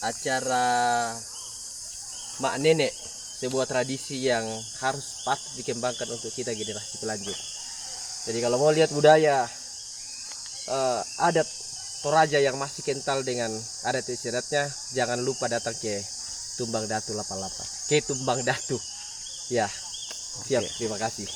acara mak nenek, sebuah tradisi yang harus patut dikembangkan untuk kita generasi pelanjut. Jadi kalau mau lihat budaya adat Toraja yang masih kental dengan adat istiadatnya, jangan lupa datang ke Tumbang Datu 88. Ke Tumbang Datu. Ya, siap. Oke. Terima kasih.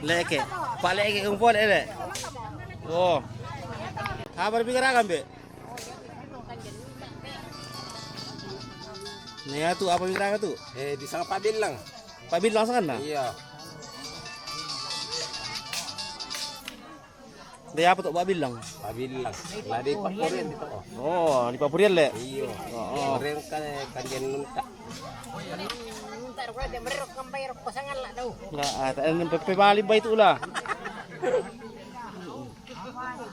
Leke, Pak leke kumpul ele. Oh. Kabar bigaragan be? Nih tuh apa bigaragan tuh? Di sana Pak Bilang. Pak Bin langsung kan? Iya. Dia apa tuh Pak Bilang? Pak Bilang. Lah di Pak Purian itu. Oh, di Papurian le. Iya. Oh. Keren kan dia nunta. Nah, ada bali baik itu lah.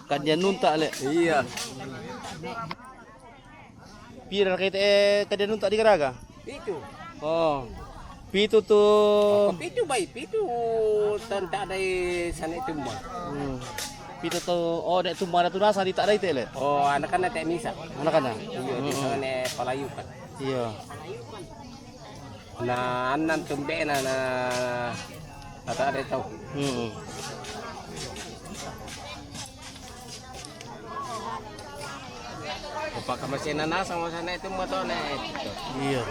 Kan dia nunta le. Iya. Pira kita kan dia nunta di Garaga. Itu. Oh. Pitu tuh. Pitu baik, pitu tak ada sana itu mah. Pitu tuh oh dek tuh mana tuh rasa di tak ada itu le. Oh, anak-anak tak misa. Anak-anak. Iya, di sana palayukan. Iya. Nah, anan tumbe na tak ada tahu. Bapak kemasin nana sama sana itu motor nek. Iya.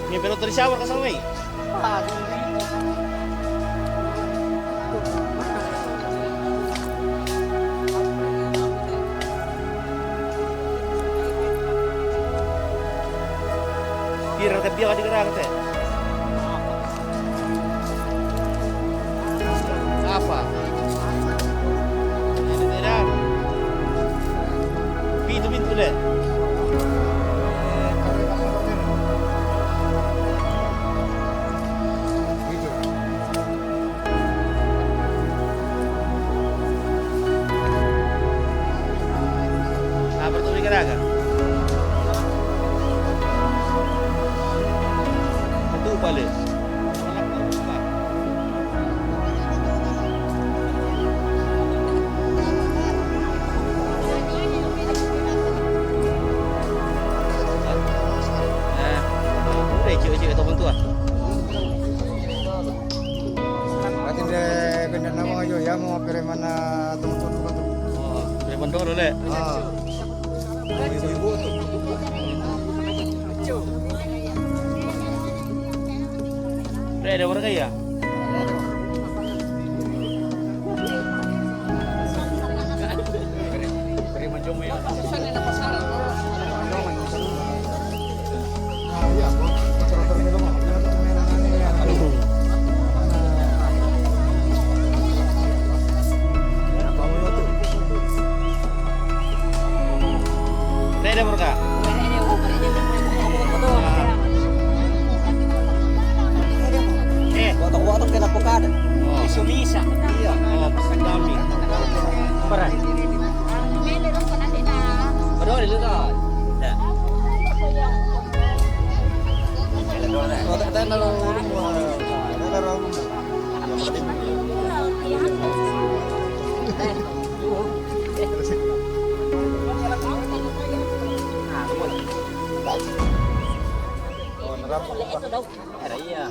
Ini pelot dari shower kasang may. Biar ke dia di Garaga teh. Apa? Ini tidak. Pintu deh. Apa tuh di Garaga? Itu balik. Cik-cik atau bantuan? Berarti dia kena nama aja ya mau pilih mana teman-teman tu. Oh, dari Bandung dulu le. Ibu-ibu tu. Ada warga ya? Ada warga? Ada iya.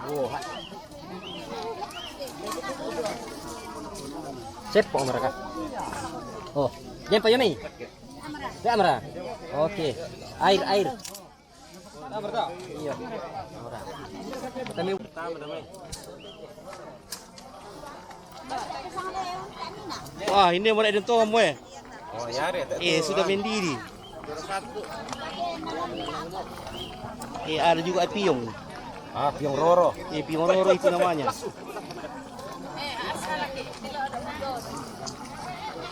Oh. Cepo mereka. Oh, jempa Yumi. Kamera. Oke. Air. Kamera tak? Iya. Kamera. Kami pertama damai. Wah, ini mulai dito mo eh. Oh, yari. Sudah mendidih. Ada juga piong. Ah, piong roro. Piong roro itu namanya.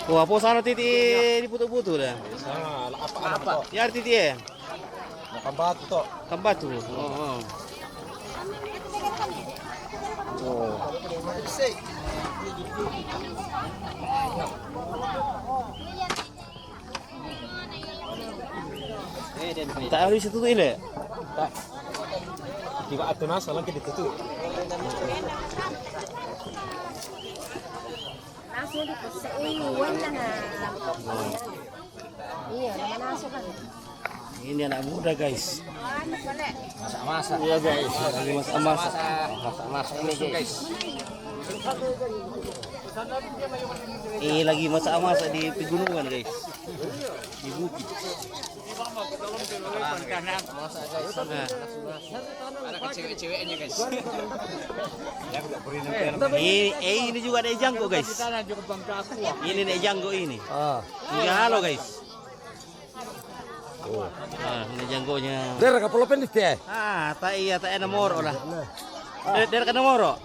Wah, po sana titi diputu-putu dah. Sana, apa? Ya titi ya. Makan batu to. Kambatu. Oh. Tak harus itu tuh ile. Tak. Jika ada nasa lagi ditutup. Naso dito sa iwan na nga. Iya, naman naso kan. Ini anak muda guys. Masak-masak. Iya guys. Lagi masak-masak. Masak-masak ini guys. Ini lagi masak-masak di pegunungan guys. Di bukit. Ada kecewek-ceweknya guys. Ini juga ada janggo guys. Ini nek janggo ini. Ini halo guys. Ini janggonya. Dera kapalo pendek ya. Tak ada moro lah. Dera kana moro.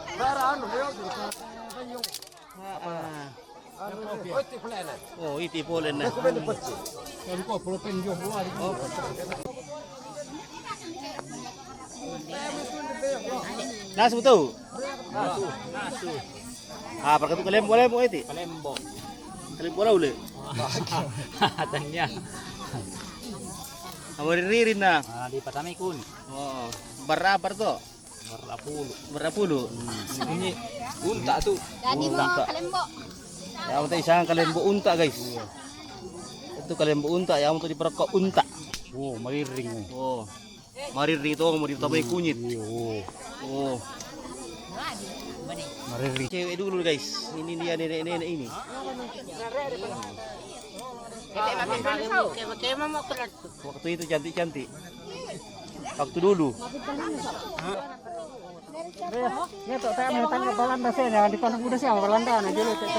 Oh, iti polen na. Nasu betul. Nasu. Perkatu kalembo iti. Kalembo lah ule. Tanya. Ririn na. Di Patami kun. Oh, berapa to? Berapuluh. Ini unta tuh. Jadi mo kalimbo. Ya, untuk isang kalembo unta guys. Itu kalembo unta, ya untuk diperokok unta. Oh, mariring. Oh, mariring itu mau ditambahin kunyit. Oh, Mariring. cewek dulu guys. Ini dia nenek-nenek ini. Waktu itu cantik-cantik. Waktu dulu. Ya tok saya mau tanya Belanda saya di Pondok Muda siapa Belanda nah dulu terus.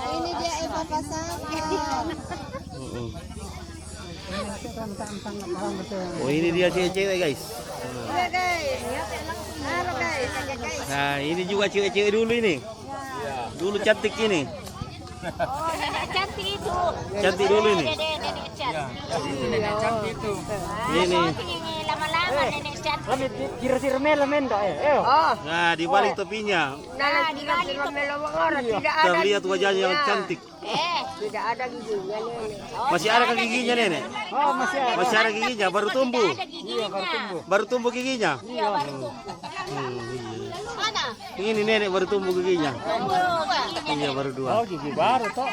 Ini dia Eva Pasaka. Oh, ini dia cewek-cewek guys. Iya guys. Halo guys. Nah, ini juga cewek-cewek dulu ini. Dulu cantik ini. Oh, nenek cantik itu. Cantik dulu ini. Nenek cantik. Nenek cantik itu. Ini. Lama-lama nenek cantik. Kami kira-kira melamen dok ya. Nah, di balik topinya. Nah, di balik Tidak Terlihat wajahnya yang cantik. tidak ada giginya nenek. Masih ada kan giginya nenek? Oh masih ada. Masih ada giginya, baru tumbuh. Ada giginya. Baru tumbuh giginya. Iya, baru tumbuh. Mana? Ini nenek baru tumbuh giginya. Giginya. Iya, baru dua. Oh gigi baru toh.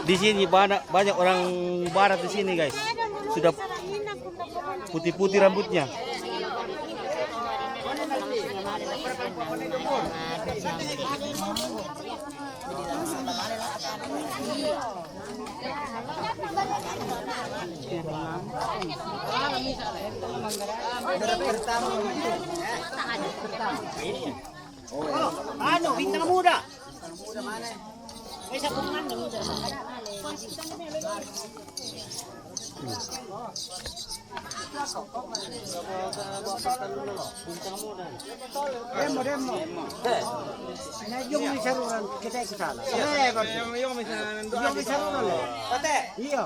Di sini banyak orang barat di sini guys. Sudah putih-putih rambutnya. Ano, bintang muda. Demo. Nah, yung may saruran kita kesana. Yung may saruran loh. Iya.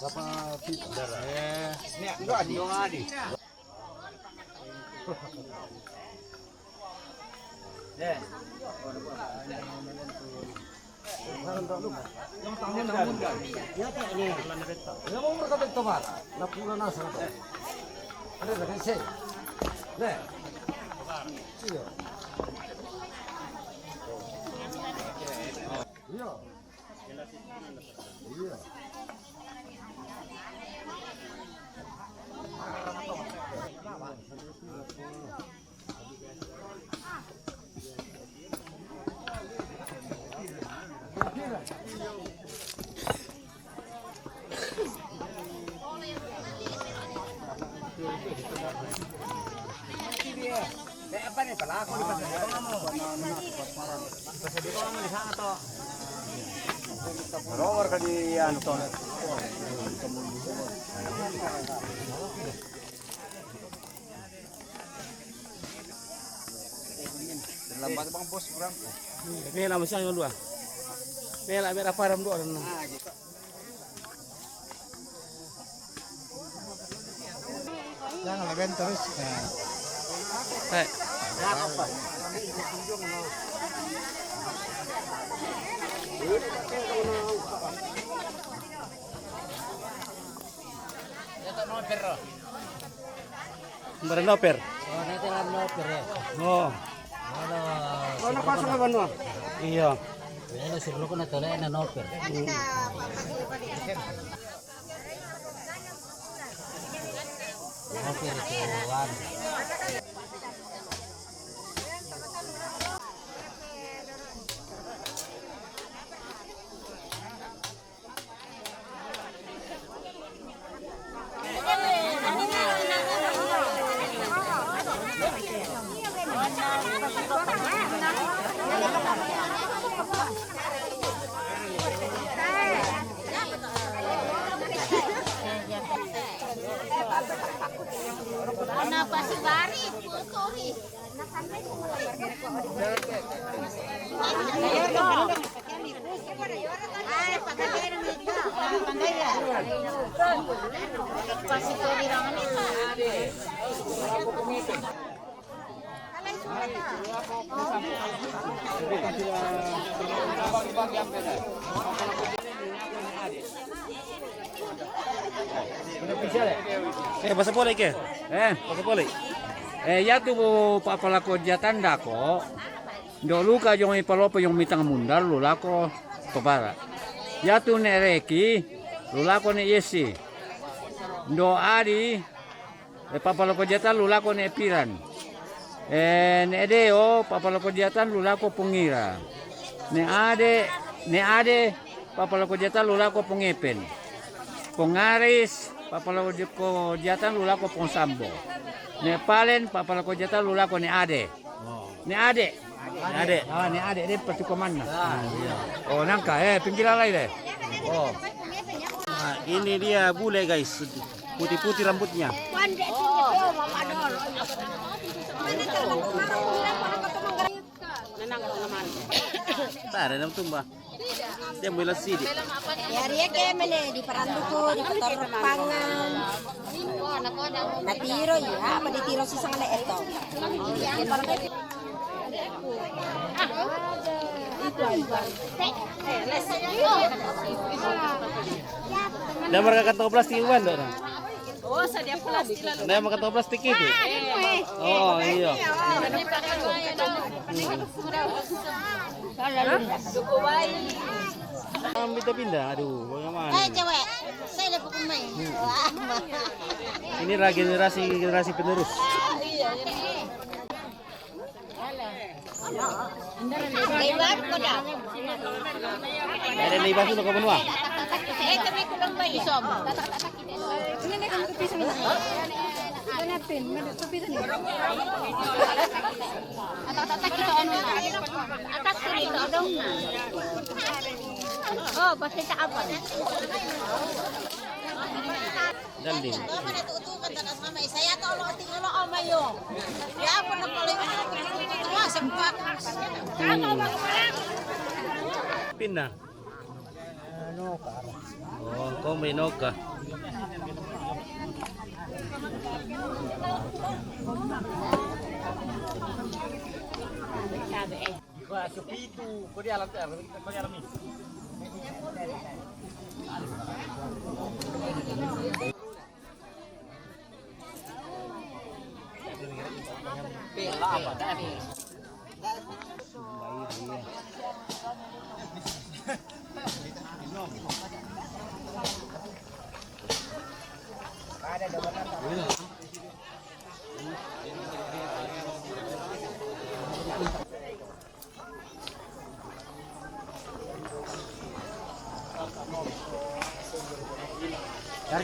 Berapa feet darah? Ini adi. Ya tak ini. Ya mau berkata tobat. Na pula na sana. Ada lagi sih. Nah. Iya. Iya. Iya. Rower ka di ano to. Lambat bang bos kurang. Mela masih yang dua. Mela merah param dua. Jangan leben terus. Eh. Barang noper. Oh, nanti lam noper ya. Oh. Ano nakasang ka ba no? Iya. Ano siguro ko na to na noper. Noper tuan. Kenapa si Bari? Sorry. Pasti kau bilang Bahasa boleh ke? Bahasa boleh. Ya tu papalako jatanda ko. Dulu ka yung ipalopo yung mitang mundar lulako papara. Ya tu nereki lulako ni Yesi. Do ari papalako jatan lulako ni Epiran. Ne edeo papalako jatan lulako pungira. Ne ade papalako jatan lulako pungepen. Pongaris papalako jatan lulako pongsambo. Ne palen papalako jatan lulako ni ade. Ni ade. Ni ade dia pertukaman. Oh nangka pinggiran lain deh. Oh. Nah, ini dia bule guys. Putih-putih rambutnya. Tara nam tumba. Dia mulai sidi. Ya dia kayak mana di perantuku, di kotor pangan. Natiro ya, apa ditiro sih sangat itu. Dah mereka kantong plastik Iwan dong. Oh, sadia plastik lalu. Dah mereka kantong plastik itu. Oh iya. Pindah-pindah, aduh, bagaimana? Cewek, saya dapat pemain. Ini generasi penerus. Lebar ko dah. Ada lebar tu kau benua. Kami kulang ba isom? Atak kita anu. Atak kita dong. Oh, pasti tak apa. Dalin. Saya tolong tinggal om ayo. Ya apa nak boleh wah sempat. Pindah. Oh, kau may noka. Wah, sepitu. Kau di alam Dari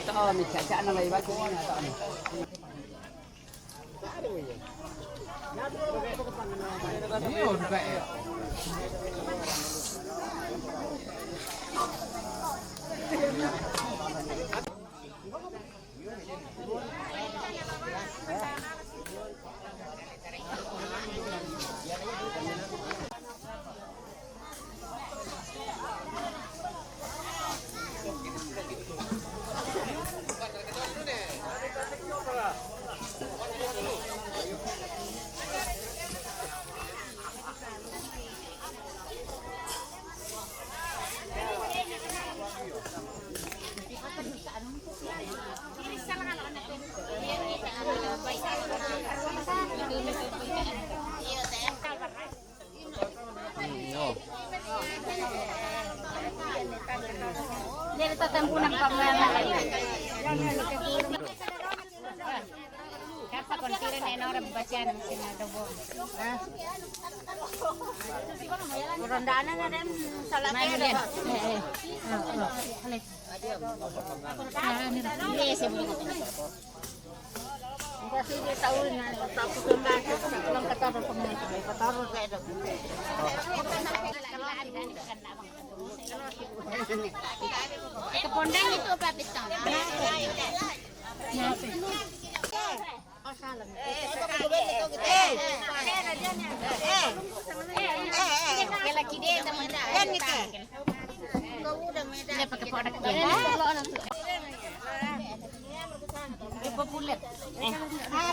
tahu ni cak nak lagi baca ni tak ni. Ni orang baik. Dia tatampo ng pamana. Kapa kontira na ina bacan sinadobo. Rondaan na rin salate. Kasi di tahu na tapos ng lahat ng katawan ko mga katawan sa ito. Kepondang itu papit tang. Laki dia teman dan gitu. Kau udah meda. Dia pakai produk dia. Populer.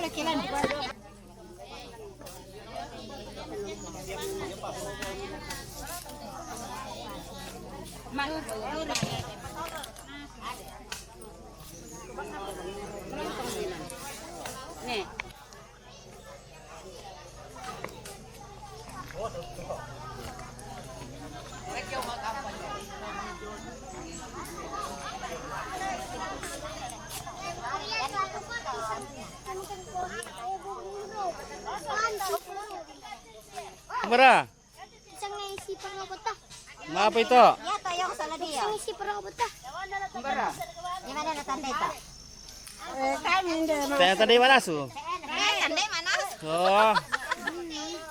Kilan. Nih. Mara, Isang isi perabot ta. apa itu? Ya tayo ko sa dia. Isang isi perabot ta. Mara. Di mana natanda ito? Tadi mana su? Tanda mana? Oh.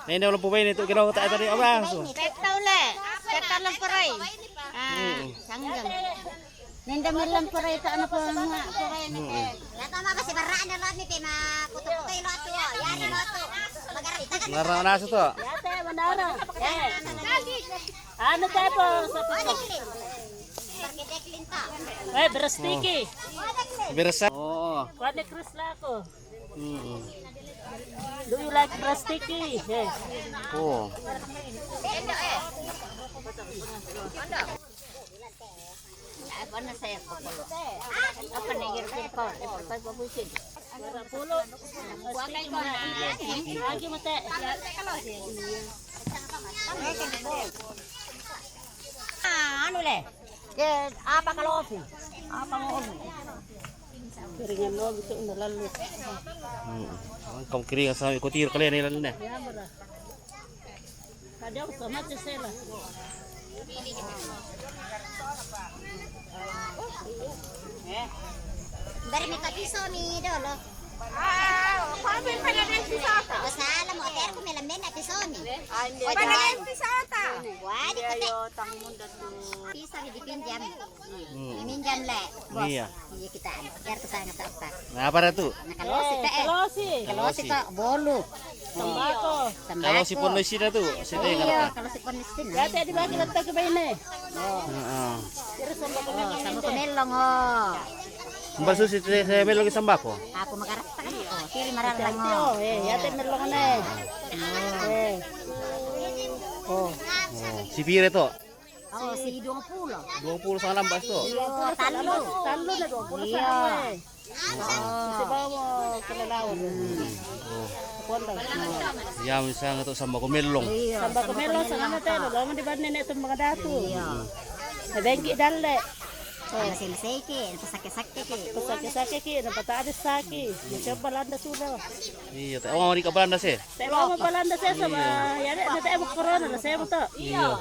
Ini udah pupai itu kira tak tadi apa su? Tektaw le. Tektaw lang paray. Sanggang. Nenda melam paray ta ano po nga paray ni. Lato ma kasi baraan na ni te puto-putoy lo ato. Yan lo ato. Magarita ka. Mara mana su tu? Yate manara. Ano tayo po sa Deklin. Deklin ta. Eh, berastiki. Berasa. Oh. Kuan Chris lako. Do you like berastiki? Yes. Oh. Apa na saya populo? Apa na yun ko? Ipagpag babusin. Pulo. Berastiki mo na. Lagi mo te. Ano le? Apa kalofi? Apa ngol? Keringan lo gusto nalalo. Kau kiri sa ikutir kalian ni lalu na. Kada ko sama te sela. Dari may kapiso ni Dolo. Kami pa na rin si Sata. Basta alam mo, pero kung may lamin na piso ni. Pa na rin si Sata. Wadi ko te. Pisa ni dipinjam. Minjam le. Bos. Iya. Iya kita. Biar kita ngata-ngata. Nah, apa tu? Nakalosi ta eh. Kalosi. Kalosi ta bolu. Sambako. Kalau si pun lesi dah tu, saya tengok Iya, kata. kalau si konistin. Dati di bagi latta ke bayne. Heeh. Pero sambako Oh, sama kumelong oh. Baru si saya beli lagi sambako. Aku makarap ta kan. Oh, siri maralang Oh, oh. yate merlong na eh. Eh. Oh. Oh, si pire tu. Oh, si 20. 20 sa lambas tu. Oh, talo. Talo na do. Pulo Iya. sa eh. Si bawo kilalaw. Oh. ponda. Ya misalnya tuh sama kumelong. Samba kumelo sa ano tayo, laman di ba nene itong mga dato. Sabengki dalle. Ano sila ki, pasakit-sakit ki. Pasake-sake ki, napataas saki. Siya balanda sulo. Iya, tayo ang ka balanda sih. Tayo mo balanda sa yari na tayo mo corona na sayo mo to. Iya.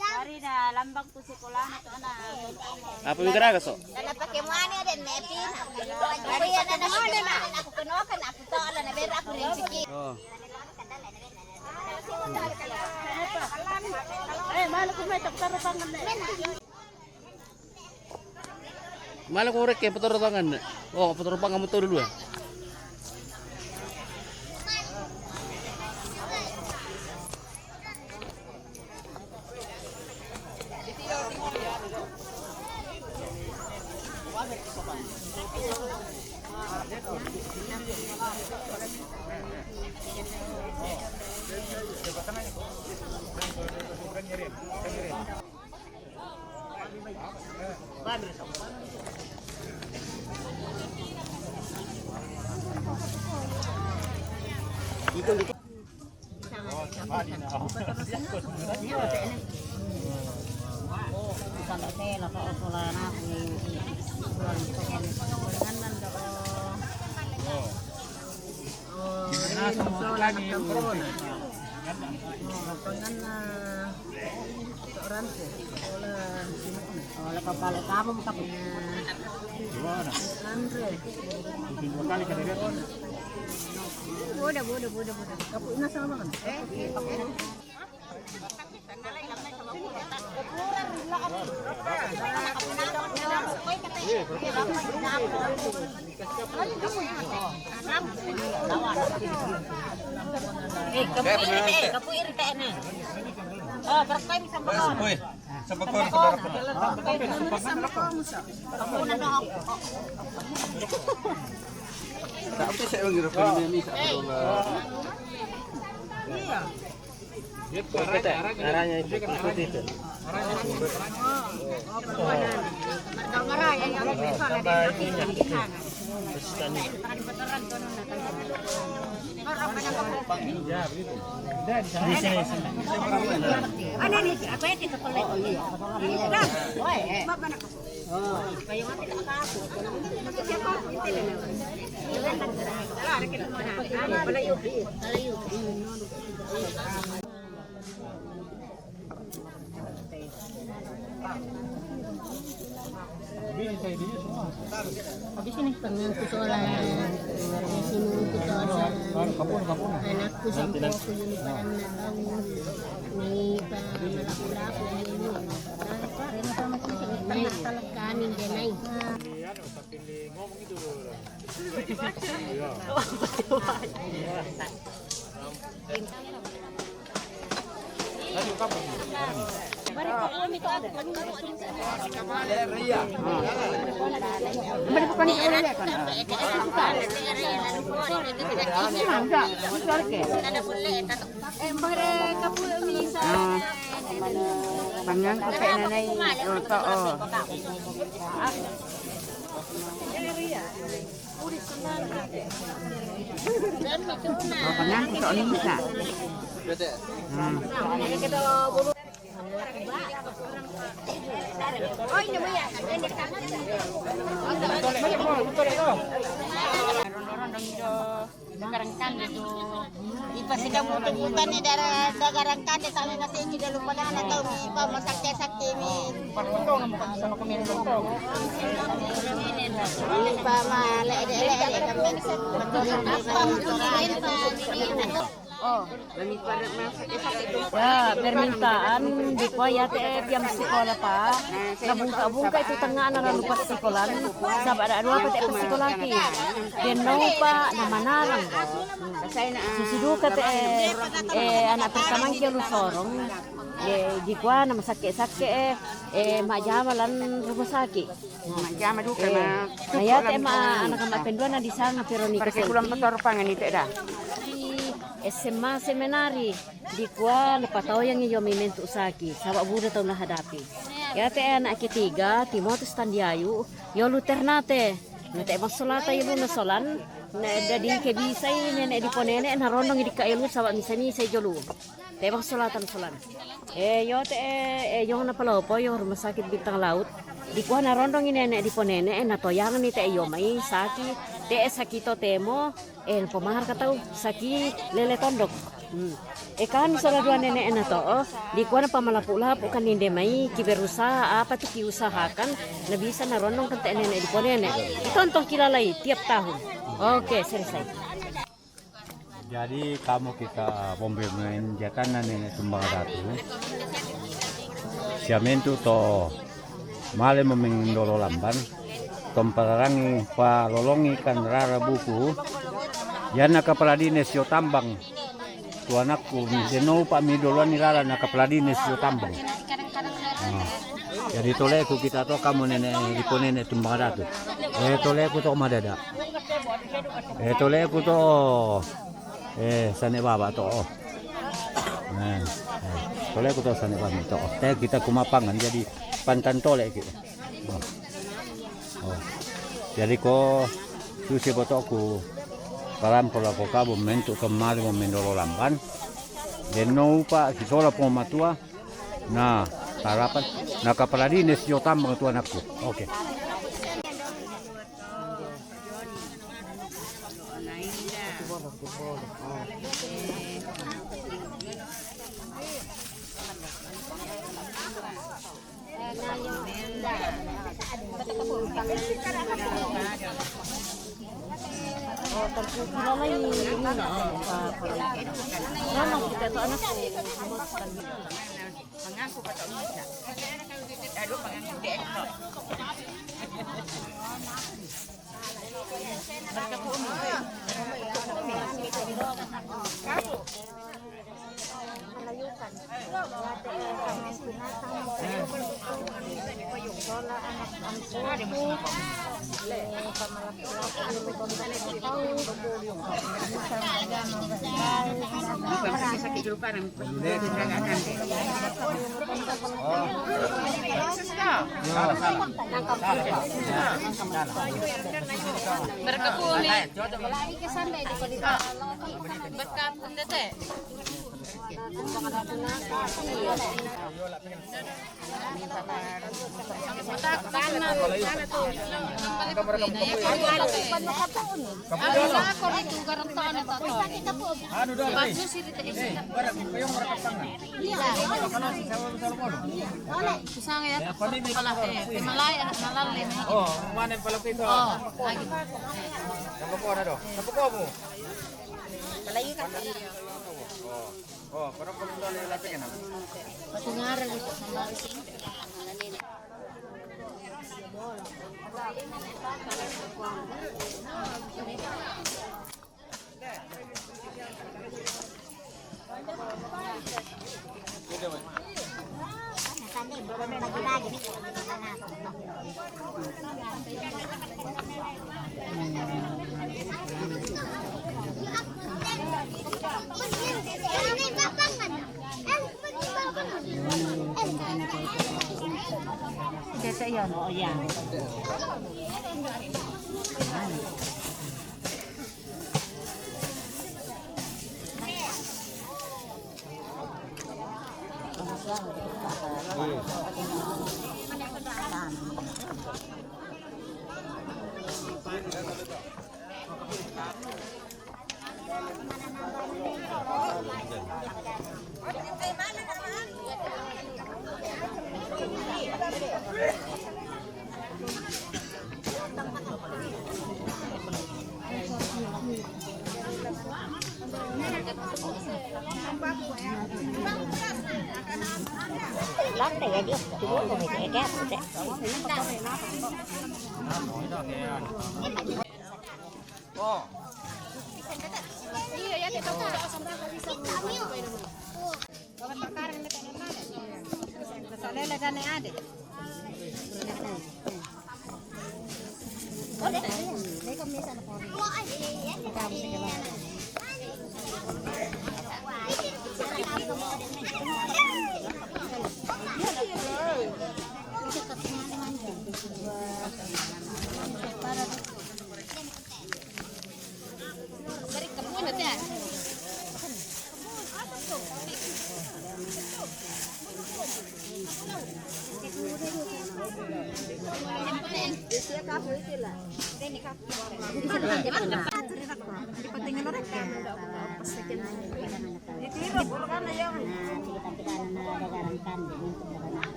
Dari na lambang to si Kulana to na. Apa yung karagas so? Dala pa kay muani din nepin. Dari na na ako kunokan ako to ala na bera ako rin siki. Oh. Malo ko may taptarupangan na. Malah korek ya penerangan. Oh, penerangan motor dulu. Wala pa pala kamu mo kapit. Boda. Kapu ina sama kan? Kapu iri na. Oh, berapa ini sampai kamu? Sampai Tapi saya mengira ini arahnya itu seperti itu. Habis ini pengen kusola, sini kusola, anakku sampai aku ini pada menabung, nih pada laku ini, apa? Rena sama kita tengah telekan ini naik. Pangang kape nanay to oh. Pangang to ni bisa. Oh, ini ya, ini kangen. Garangkan itu. Ipa sih kamu temukan nih darah garangkan deh sampai masih ini dah lupa dah tahu nih ipa masak sakti nih. Ipa mah lele kami Oh, demi pada masak itu. Ya, permintaan di ko yate yang sekolah pa. Nabungka-bungka itu tengah anak lupa sekolah. Sabak ada dua pete sekolah ki. Genong pa na manarang ko. Susudu ka anak pertama ki lu sorong. Di ko na masake-sake majamalan rumah sakit. Majama duka na. Yate ma anak pendua na di sana pero ni Pergi pulang motor pangan itu dah. SMA seminari di kuan patao yang iyo memento usaki sabak buda tahu hadapi ya te anak ketiga Timotius Tandiayu yo luternate nate masolata yo na solan Dari kebisay nenek di ponene narondong di kailu sabat misa jolu. Tebang solatan solan. Yo yo na palopo yo rumah sakit bintang laut. Di kuah narondong ini nenek di ponene natoyangan ni te yo mai sakit. Te sakito temo pemahar katau sakit lele tondok. Kan misalnya dua nenek nato di kuah na pamalapu-lapu kan ninde mai kiberusaha apa tuh kiusahakan na bisa narondong kan te nenek di ponene. Itontoh kilalai tiap tahun. Oke, selesai. Jadi kamu kita pembelian jatanan nenek tumbang ratu. Siamen tu to male memendolo lamban. Tomparangi pa lolongi kan rara buku. Yana kepala dinas yo tambang. Tu anakku deno pak midolo ni rara na kepala dinas yo tambang. Jadi toleku kita to kamu nenek di nenek tumbang ratu. Toleku to madada. Toleku to sane baba to. Toleku to sane baba to. Kita kumapangan jadi pantan tole gitu. Jadi ko susi botoku karam pola ko kabo mentu kemari memendolo lamban. Deno pa kisola po matua na harapan na kepala dinas yo tambang tu anakku. Oke.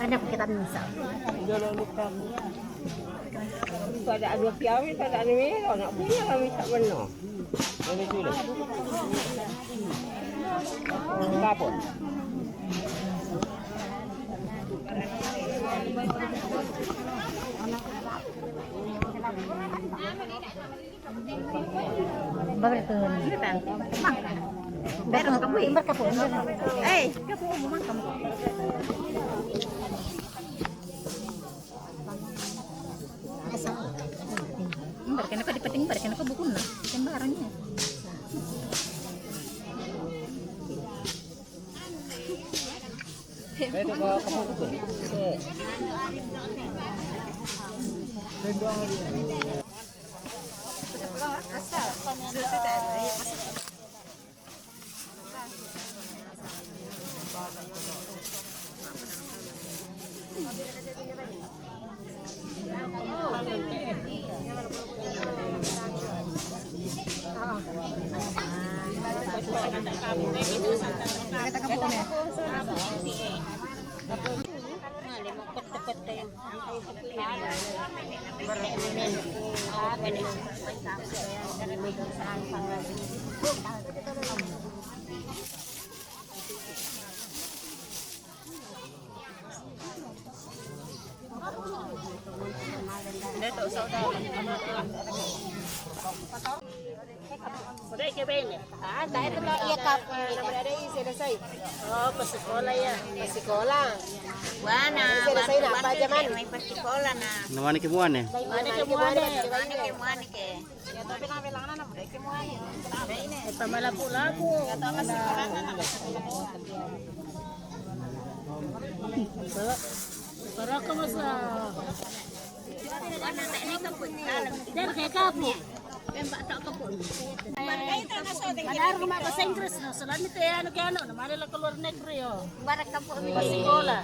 Ada kita bisa. Pada dua piawi, pada ini, nak punya kami tak benar. Ini dulu. Kapon. Bertun. Baru kamu berkapun. Kamu memang kamu. Kenapa dipeting kenapa buku nak? Sembarangnya. Itu ke kamu itu. Iya kap. Oh, pasikola ya. Sekolah. Wana, Selesai na apa zaman? may pasikola na. Namanya kimuan ya? Mana kemuane? Mana ke? Pamalapu-lapu. Para ka masa. Dan kayak kapu. Pemba tak kapun. Kadar rumah bahasa Inggris no. Soalnya itu ya ano namanya lah keluar negeri yo. Barak kapo. Pasikola.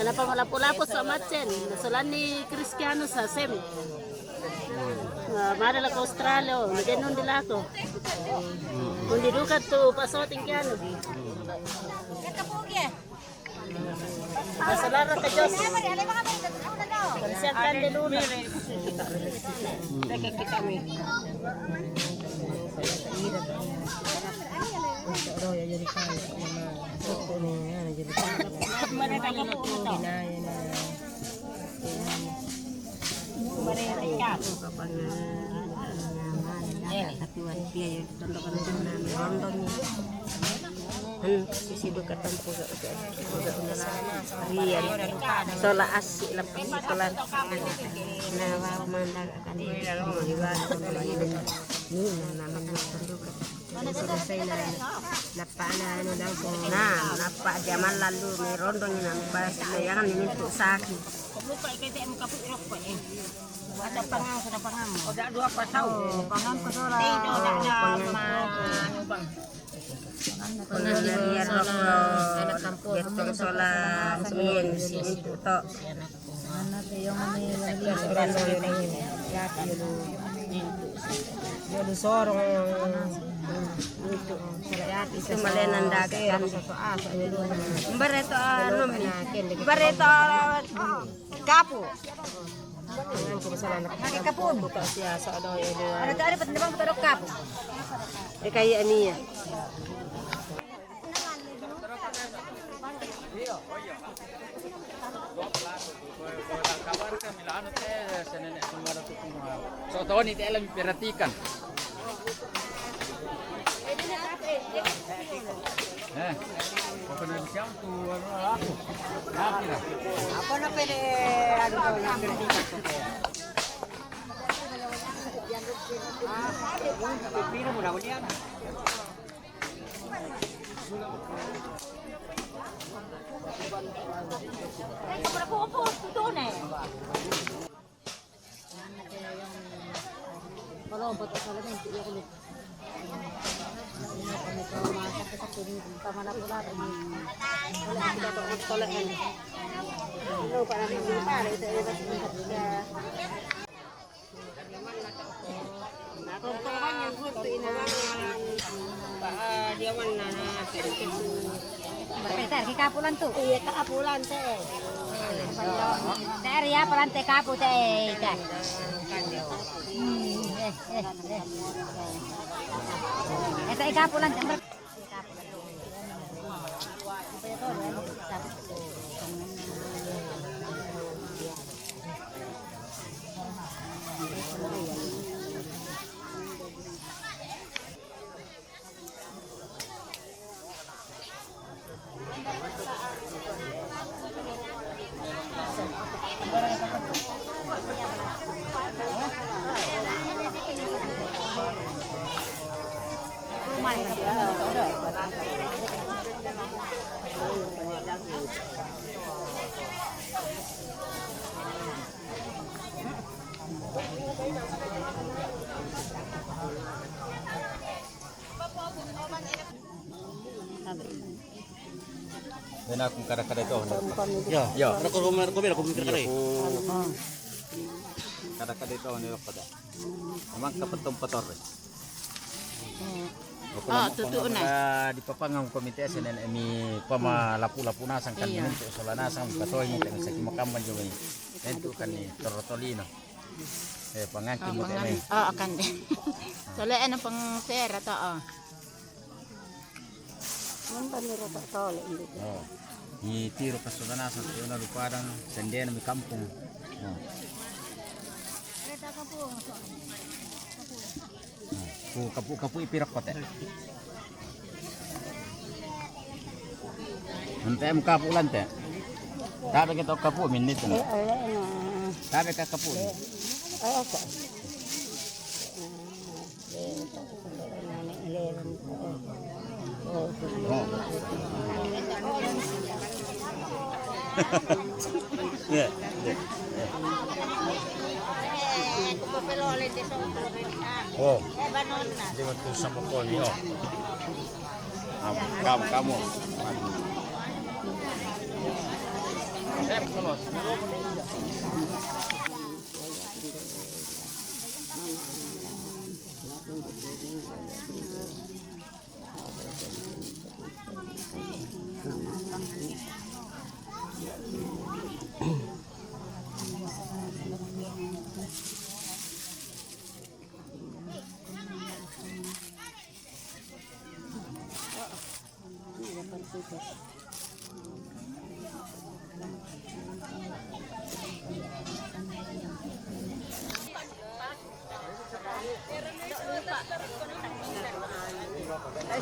Ano pa malapu-lapu sa Machen. Soalnya ni Cristiano sa SEM. Mara la ko Australia, nagano nila ako. Kung di dukat to pasoting kano. Masalara ka Diyos. Kansiyan kan de luna. Kita mi. Mana ka po ito? Sola asik lepas sekolah. Nawa mandak akan selesai napa napa zaman lalu ni rondong nang pas layangan ini untuk sakit. Lupa ikay mo kaput ko eh. Ada pangang sudah pangang. Ada dua pasau. Pangang ko dola. Pengajian rokok, getok solat, semien itu tok. Jadi sorong itu malenan dagang. Bereto kapu. Pakai kapun. Ada tadi penebang betul kapu. Kayak ini ya. So tahun ini alam perhatikan. Apa nanti siapa tu aku? Nanti lah. Apa nak pede adu nak perhatikan tu? Pipino mudah-mudahan. Kalau buat kalau nanti ya kulit. Kalau masak kita kuning sama na pula ini. Kalau kita tuh tolak ini. Lu para lupa itu ya. Tontokan yang gue ina dia mana Berpeter ke kapulan tuh. iya kaapulan teh. Ter ya perantai kapu teh. Eta kapulan teh. Dan aku kada-kada itu. Ya, ya. Aku kada-kada itu nilok pada. Memang kepetum petor. Tutuun na. Di papangang komite senen emi pama lapu-lapu nasang kan untuk solana sang patoy ni teng saki makamban jo ni. Entu kan ni torotolino. Pangaki mo kami. Akan deh. Soalnya ano pang sera to Oh. Ni tiro ka solana sang tiuna lupadang senden mi kampung. Kapu ipirak kote. Nanti em kapu lante. Tabe kita kapu minit ni. Tabe ka kapu. Ya. Oh. Di waktu sama koni oh. Kamu.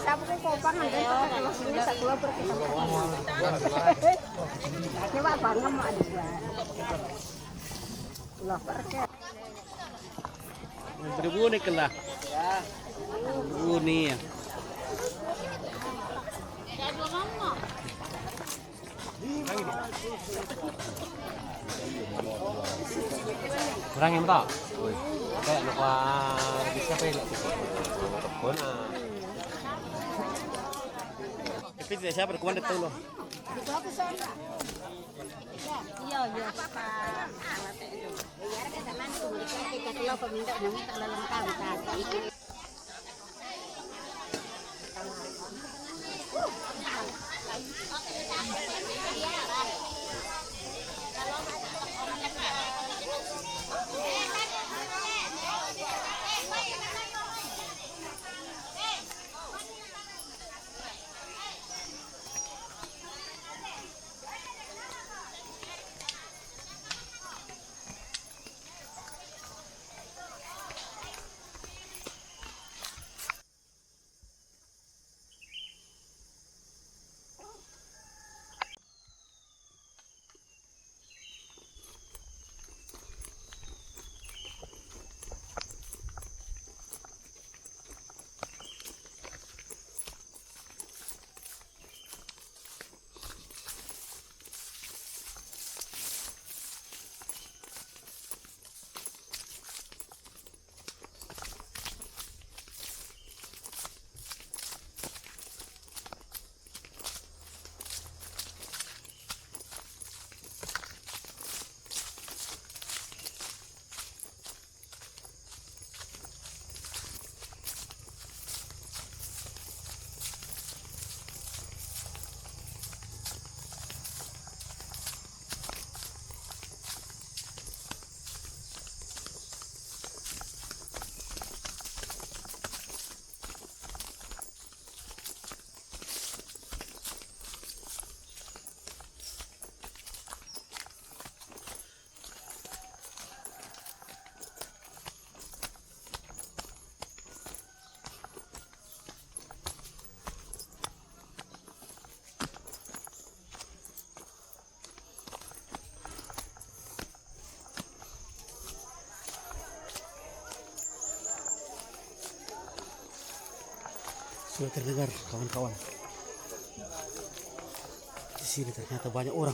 Sabi ko kopang hanggang sa sini sa kulo per kita. Coba bangam ada. Lah perke. Berbuni kelah. Berbuni ya. Kurangin tak? Kayak lupa bisa pelak. Bona. Tapi siapa berkuan itu loh. Iya. Biar kata mantu kita kalau peminta minta lalang tahu tadi. Sudah terdengar kawan-kawan. Di sini ternyata banyak orang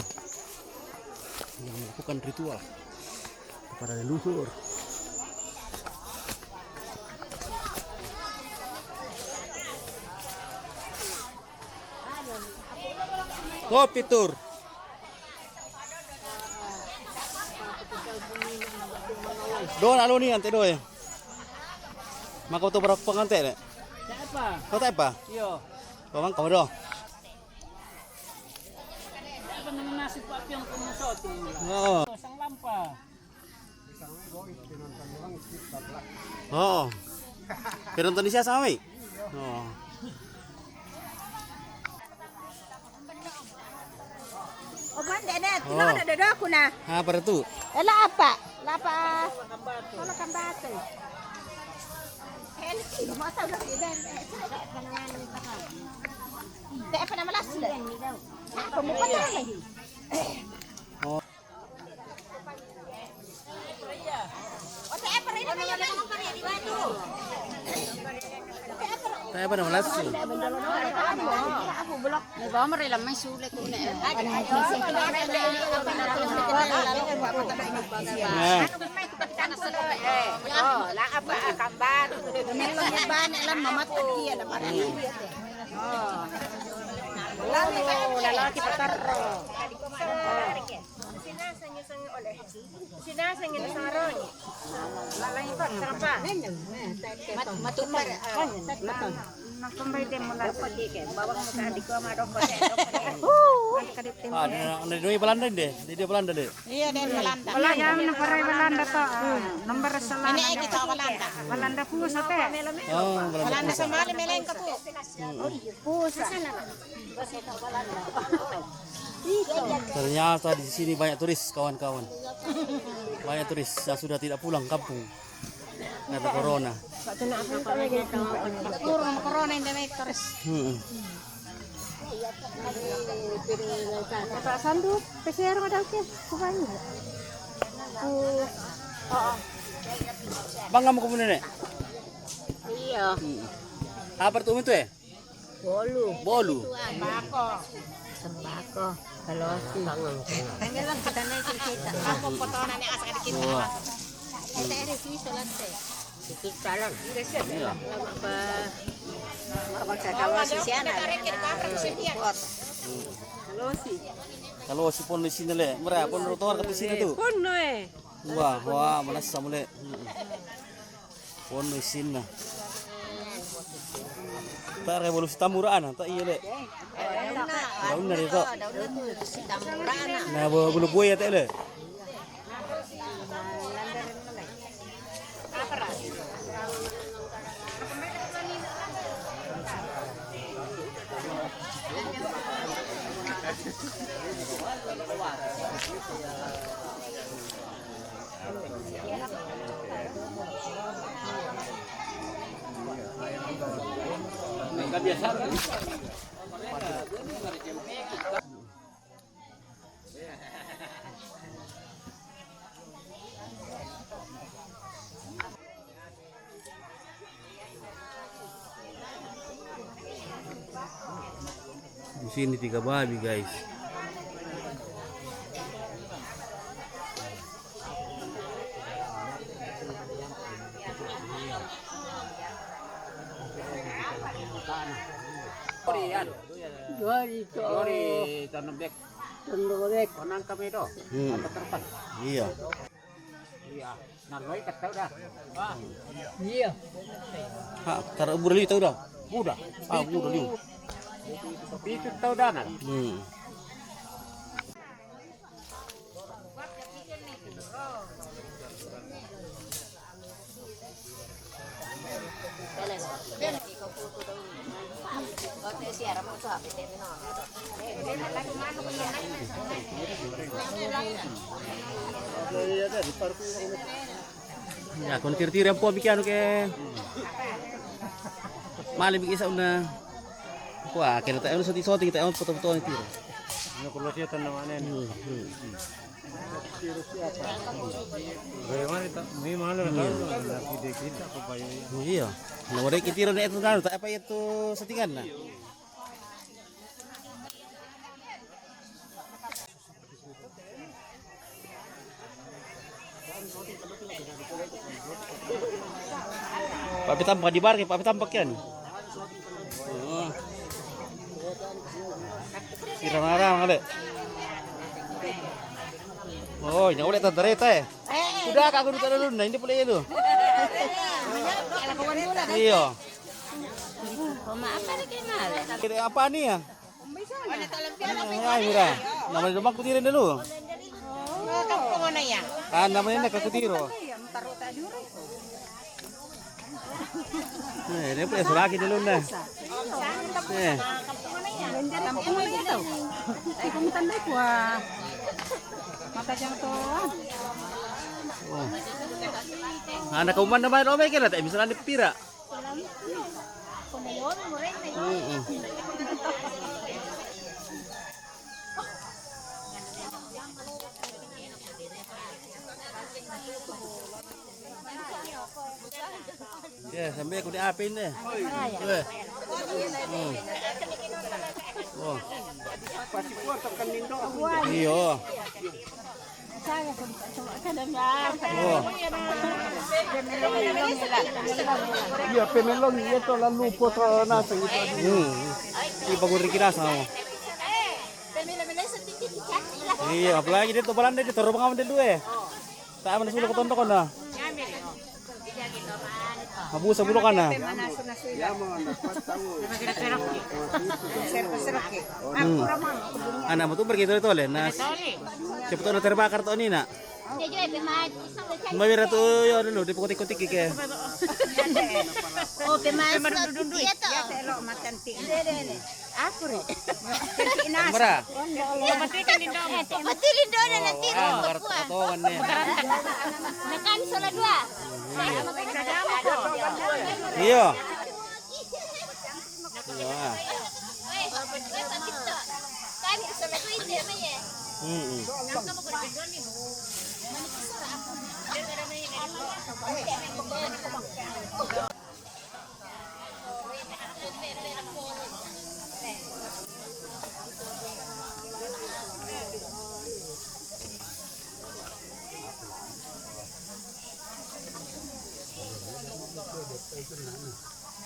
yang melakukan ritual kepada leluhur. Kopi tur. Doon alo ni ante doy. Mako to berak pangante le. Siapa? Kau tak apa? Yo. Bawang kau do. Apa namanya nasi pak yang kumusot? Oh. Sang lampa. Oh. Penonton di siya sama Oh. Oh, mande na. Tinaw na dada ko na. Apa itu? Ela apa? Lapa. Wala kang bato. Healthy. Masa udah iban. Teh apa nama las? Ako mo pa na. Oh. O teh apa rin naman yung mga pare di batu. Saya pada malas. Ako bulok. Ba mo rin may sulit ko na. Oh, la apa kambar. Melang yung ban alam mamatag kiya na para. Oh. Lalaki pataro. Sinasang yung saron. Lalaki pa, sarapa. Matumbar. Matumbar din mo lang pati ke. Bawang mo sa adik ko madok ko. Ah, ada doi Belanda deh. Dia Belanda deh. Iya, din Belanda. Wala yan na paray Belanda to. Nomor sa Ini ay kita Belanda. Belanda po sa te. Oh, Belanda. Belanda sa Mali meleng ka po. Pusa. Ternyata di sini banyak turis, kawan-kawan. Banyak turis yang sudah tidak pulang kampung karena corona. Turun corona yang demay terus. Pak Sandu, PCR ada ke? Kubangi. Bang kamu kemudian nek? Iya. Apa itu ya? Bolu. Sembako. Kalau sih. Ini lang kita na kita. Ako potonan ni asa kadikit. Ito ay piso lang te. Sikit lang. Iya. Ba. Kalau siya na. Kalau si pon di sini le, mereka pon trotoar ke sini tuh. Pun no eh. Wah, malas sama le. Pon di sini. Tak revolusi tamuraan, tak iya le. Daun dari itu. Nah, bulu buaya tak le. Di sini 3 babi, guys. Dori tanam bek. Konan kami do. Apa terpan? Iya. Iya. Naroi kat tahu dah. Ha, taruh burli tahu dah. Budak. Ah, burli. Itu tahu dah nan. Ya, kon kiri-kiri po bikin ke. Mali bikin sa una. Wah, kena tayo sa tisoti kita foto-foto ni tiro. Ano kulo siya tan naman Iya. Nah, udah kitiro na ito na, tak apa itu settingan na. Papi tampak di bar, papi tampak yan. Oh. Sirang-arang kali. Oh, ini udah terdereta ya. Sudah aku dulu dulu, nah ini boleh itu. Iya. Kira apa nih ya? Ya, mira. Namanya domang kutirin dulu. Ah, namanya nak kutiro. Nah, ini boleh selagi dulu nah. Anak kauman naman o may kailan tayo misalnya pira. Ya, sampai aku diapin deh. Oh. Iya. Iya, pemelon itu lalu potro nasa itu. Ibagur kirasa mo. Iya, apalagi dia tobalan dia taruh bangawan dia dua. Tak mana sudah ketontok na. Abu sa bulo ka na. Anak mo tu pergi itu le nas. Cepat na terbakar to ni na. Mawira to yo dulu di putik-putik ke. Oh, pemas duduk dia tu. Aku re. Mara. Mati lindo na nanti. Katokan ni. Makan sola dua. Iya. Iya. Kami sola dua itu ya, Maya.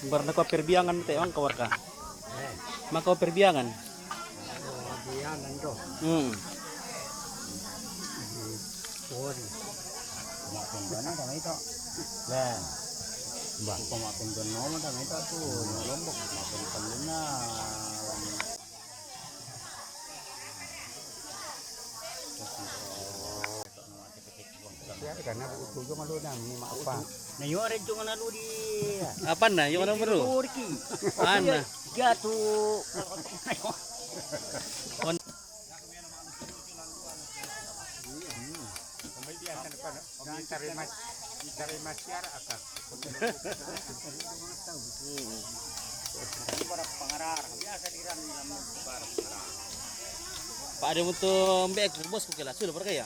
Barna ko perbiangan te ang kawar ka. Mako perbiangan. Biyangan to. Kumakan na ito. Lah. Mbak kumakan doon mo na ito to. Lombok kumakan na. Karena ujung malu na apa? Na yo rin yung ano di. Apa na? Yung ano bro? Ana. Jatuh. Pak ada untuk mbek bos ko kila sudah perkaya.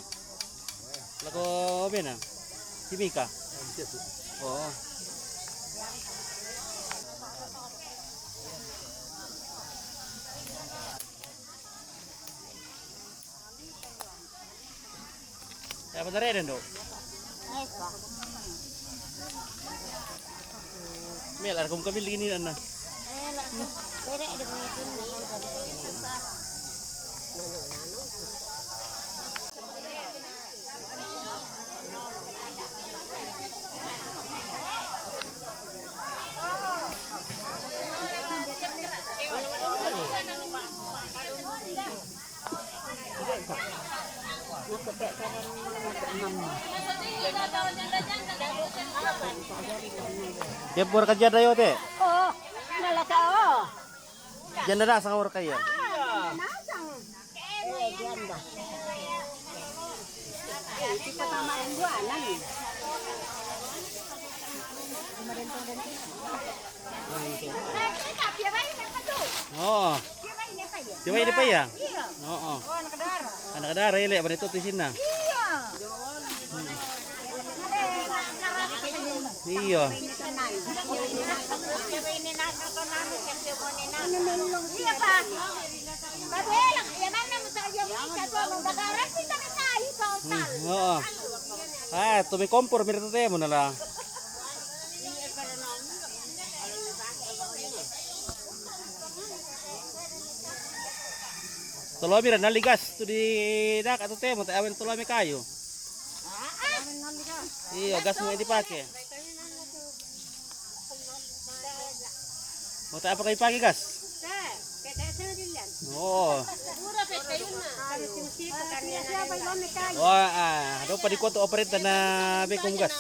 Lako bena. Timika. Oh. Ya benar ya dong. Mel, ada kamu kamil ini Anna. Dia buat kerja dayo te. Oh, nalaka oh. Janda dah sang work kaya. Nasang. Janda. Kita tama yang dua nan. Oh. Coba ini pa ya? Oo. Oh, nakadara. Anak Nakadara ile ba dito tisin na. Iya. Iya pa. Babela, ya mana mo sa iyo isa to mong bagaran kita na tayo total. Oo. Ah, tumi kompor mirto te mo na lang. Tuloy na naligas to di dak ato te mo ta awen tuloy kayo. Iya, gas mo dipake. Mo ta apa kay pake gas? Oo. Wah, do pa di ko to operate na bekong gas.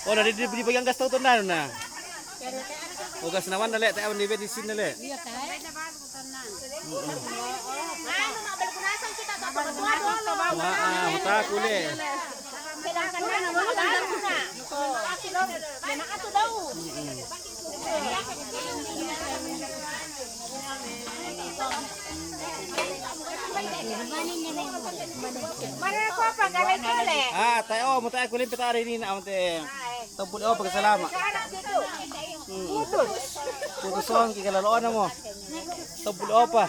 Oh, dari di bagian gas tau na na. Oh, gas naman na le, tayo ni medicine na le. Ano mabalkunasan kita to pagtuado. Mata kule. Kailangan na mo daw na. Ato daw. Mana ko pa gale. Ah, tayo mo tayo kule pitari ni na ante. Tabul oh pagsalama. Putusong kikalaloan mo. Tabul oh pa.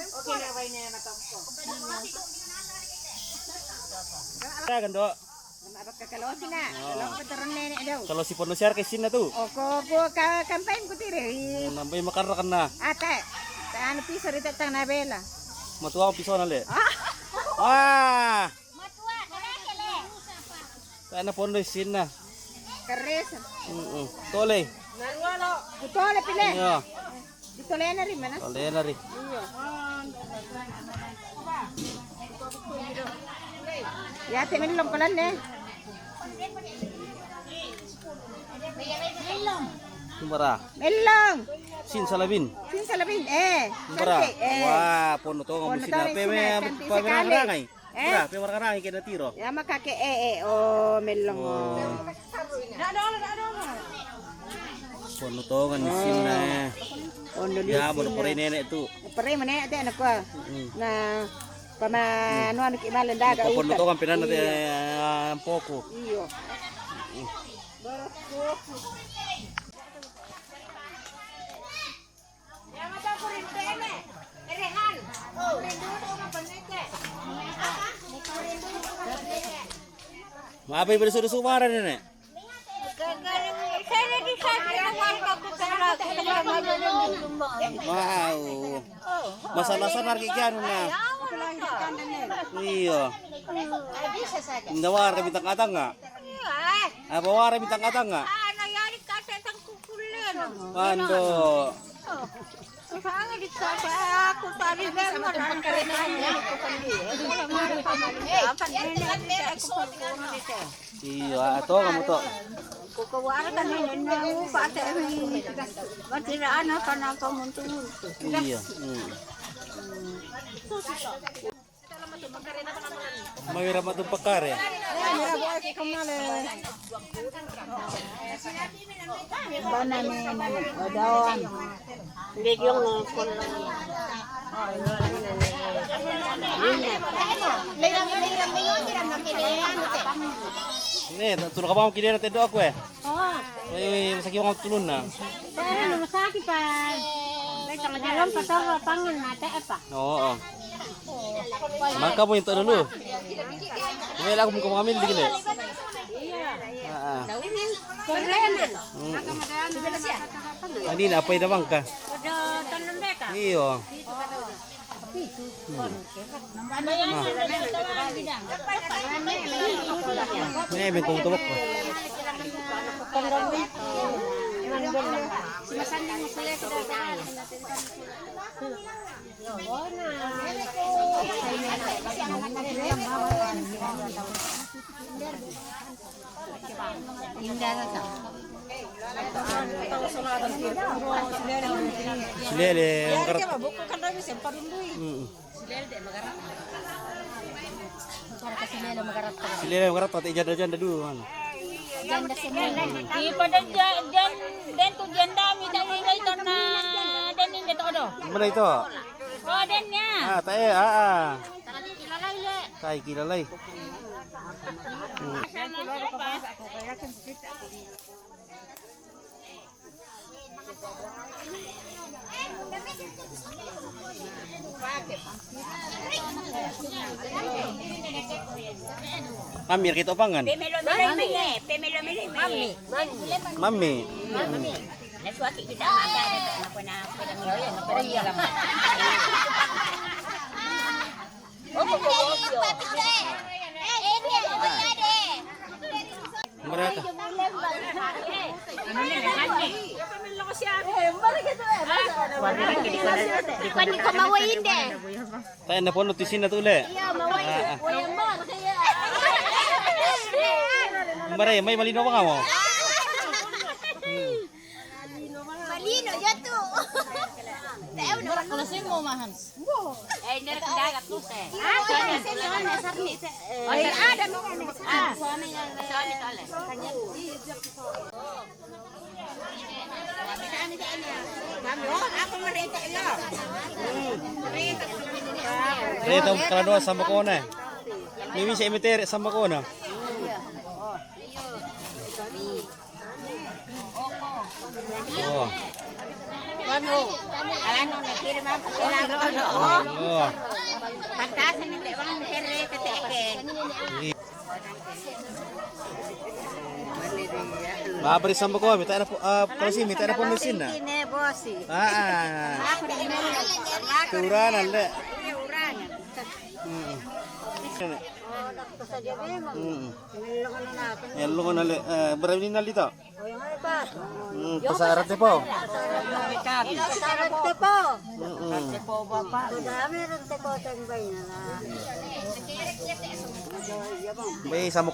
Okay na way na matapos. Gando. Kakalosin na. Kalau pataron nene daw. Kalau si Pono share kay sin na tu. O ko ka campaign ko tire. Nambay makarrakan na. Ate. Ano piso rito tang nabela. Matuwa ko piso na le. Ah! Matuwa kale. Sana Pono sin na. Kares. Tole. Narualo. Kutole pile. Yo. Ditole na rin man. Tole na ri. Ya te men lompolan ne. Melong. Kumbara. Melong. Sin salabin. Sin salabin Kumbara. Sante, Wah, Pono to Pono ngam sin to, na sin pe na, me cantik pa sekali. rangai. Eh? Bra, pe rangai kena tiro. Ya makake melong. Pono to kan sin na. Ono Ya, mo pore nenek tu. Pare mana ate anak ko. Na pama ano kimalan daga Pono to kan pinan na poko. Iyo. Ya mata kurinte ene. Erehan. Oh, rindu sama peneke. Maapay bersuru sumara nenek. Saya di sana warga Wow. Masalah sanar kian na. Iya. bisa saja. Ndawar bintang atang enggak? Apa war bintang atang enggak? Ana yari kata tang kukulen. Mando. Sangat dikata aku tadi memang apa ini aku Iya, ato kamu to. kukawarkan ini nang pate matiraan kana ka muntu. Iya. May ramat ng pakare. Ini, tulog ka ba ang kinira tayo ako eh? Ay, masakit mo kang tulun na. Masakit pa. Dalam pasal pangan mate apa? Oo. Maka mo yung to dulu. May lang mo kami digil eh. Kerenan. Hindi na apay naman ka. Iyo. May bentong tubok ko. Silele makarat. Silele makarat pati janda-janda dulu ano. Janda semua. Pada dan tu janda minta nilai tu na dan ini tu ada. Mana itu? Oh dannya. Tae, Tay kilalay. Amir kita pangan. Mami. Mereka. Bukan di kemawain deh. Tayo na po notisin na to uli. Iya, mawain. Maray, may malinaw ka mo. Malino ya tuh. Tahu nak Kalau saya mau mahan. ini dagat tuh teh. Sarni. Oh, ada mau suami tole. Aku mereka ya. Rito, kalado sama ko na. Mimi sa imitere sama ko na. Oh. Alam nakirim ang pagkailangan. Oh. Pagkasan hindi bang kere teteken. Mabari sama ko, mita na po polisi, mita na po mesin na. Ini bosi. Ah. Aku di mana? Turanan le. Uran. Mm. Dokter saja memang. Nilungan natin. Yan lo ko na le. Barami na lito. O yung iba. Pasarat ni po. Sarap tepo. Tepo bapak. Dami rin tepo tembay na. May sama